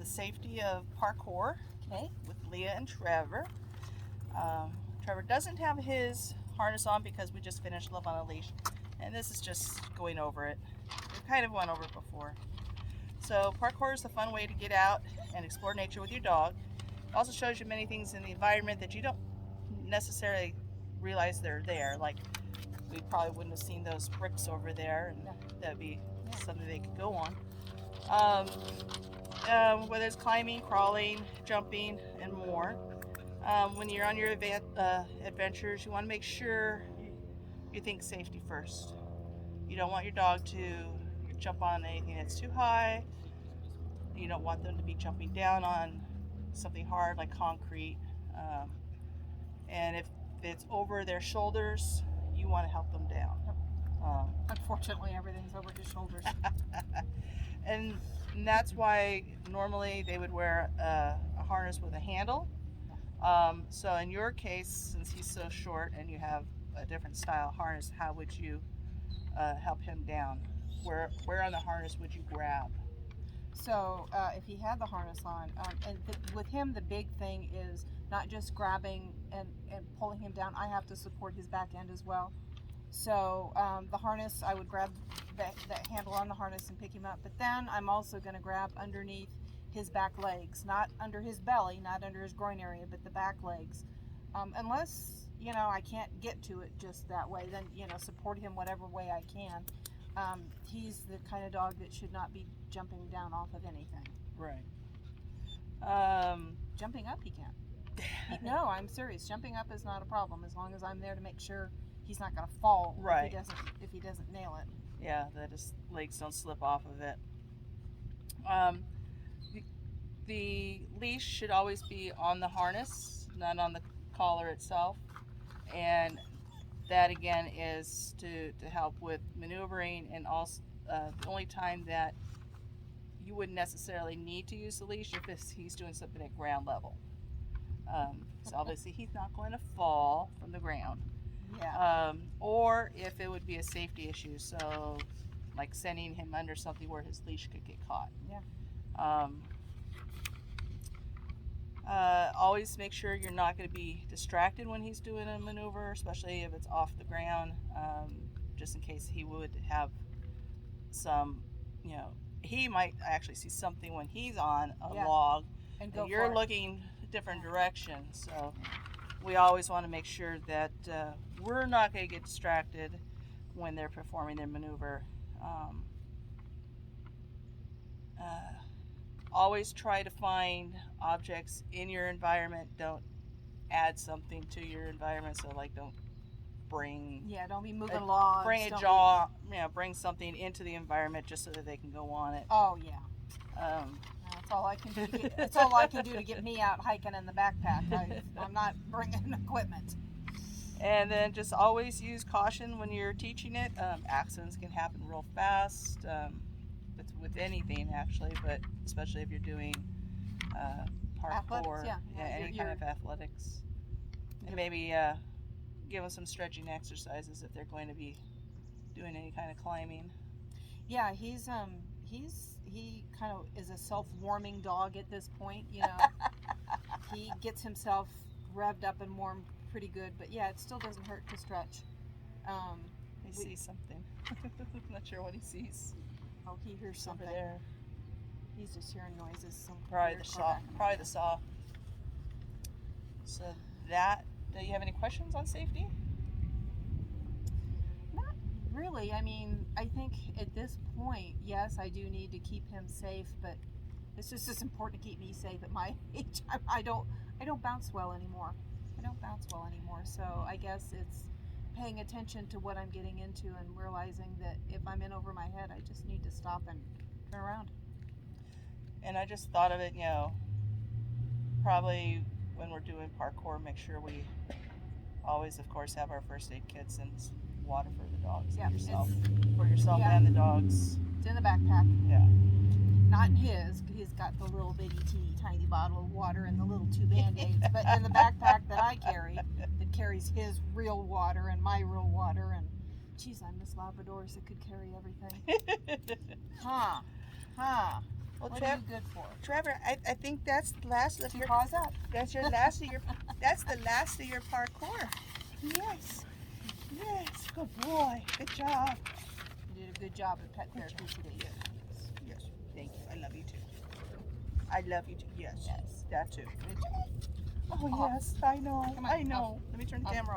the safety of parkour, Okay. with Leah and Trevor. Trevor doesn't have his harness on because we just finished Love on a Leash, and this is just going over it. We kind of went over it before. So parkour is a fun way to get out and explore nature with your dog. It also shows you many things in the environment that you don't necessarily realize they're there. Like, we probably wouldn't have seen those bricks over there, and that'd be something they could go on. Whether it's climbing, crawling, jumping, and more. When you're on your adventures, you want to make sure you think safety first. You don't want your dog to jump on anything that's too high. You don't want them to be jumping down on something hard like concrete. And if it's over their shoulders, you want to help them down. Unfortunately, everything's over his shoulders. And that's why normally they would wear a harness with a handle. So in your case, since he's so short and you have a different style harness, how would you help him down? Where on the harness would you grab? So if he had the harness on, with him, the big thing is not just grabbing and pulling him down. I have to support his back end as well. So the harness, I would grab that handle on the harness and pick him up. But then I'm also going to grab underneath his back legs, not under his belly, not under his groin area, but the back legs. Unless, I can't get to it just that way, then, support him whatever way I can. He's the kind of dog that should not be jumping down off of anything. Right. Jumping up, he can. No, I'm serious. Jumping up is not a problem as long as I'm there to make sure he's not going to fall. Right. If he doesn't nail it. Yeah, that his legs don't slip off of it. The leash should always be on the harness, not on the collar itself. And that again is to help with maneuvering, and also the only time that you wouldn't necessarily need to use the leash if he's doing something at ground level. So obviously he's not going to fall from the ground. Yeah. Or if it would be a safety issue, so like sending him under something where his leash could get caught. Yeah. Always make sure you're not going to be distracted when he's doing a maneuver, especially if it's off the ground, just in case he would have some, he might actually see something when he's on a log and you're looking a different direction. So we always want to make sure that we're not going to get distracted when they're performing their maneuver. Always try to find objects in your environment. Don't add something to your environment. So like, don't bring don't be moving logs. Bring something into the environment just so that they can go on it. Oh yeah. That's all I can do. That's all I can do to get me out hiking in the backpack. I'm not bringing equipment. And then just always use caution when you're teaching it. Accidents can happen real fast. With anything actually, but especially if you're doing parkour, athletics, any kind of athletics, and maybe give them some stretching exercises if they're going to be doing any kind of climbing. Yeah, he kind of is a self-warming dog at this point. He gets himself revved up and warmed pretty good, but yeah, it still doesn't hurt to stretch. He sees something. Not sure what he sees. Oh, he hears something. Over there. He's just hearing noises. Probably the saw. So do you have any questions on safety? Not really. I mean, I think at this point, yes, I do need to keep him safe, but it's just as important to keep me safe at my age. I don't bounce well anymore. So I guess it's paying attention to what I'm getting into and realizing that if I'm in over my head, I just need to stop and turn around. And I just thought of it, probably when we're doing parkour, make sure we always, of course, have our first aid kits and water for the dogs and yourself. For yourself and the dogs. It's in the backpack. Yeah. Not in his. He's got the little bitty teeny tiny bottle of water and the little 2 Band-Aids. But in the backpack that I carry, that carries his real water and my real water. And geez, I miss Labradors that could carry everything. Huh. Well, What are you good for? Trevor, I think that's the last of your. Paws up. That's your last of your. That's the last of your parkour. Yes. Yes. Good boy. Good job. You did a good job at pet therapy today. Yes. Yes. Thank you. I love you too. I love you too. Yes. Yes. That too. Good job. Oh Oh. yes. I know. Come on, I know. Let me turn the camera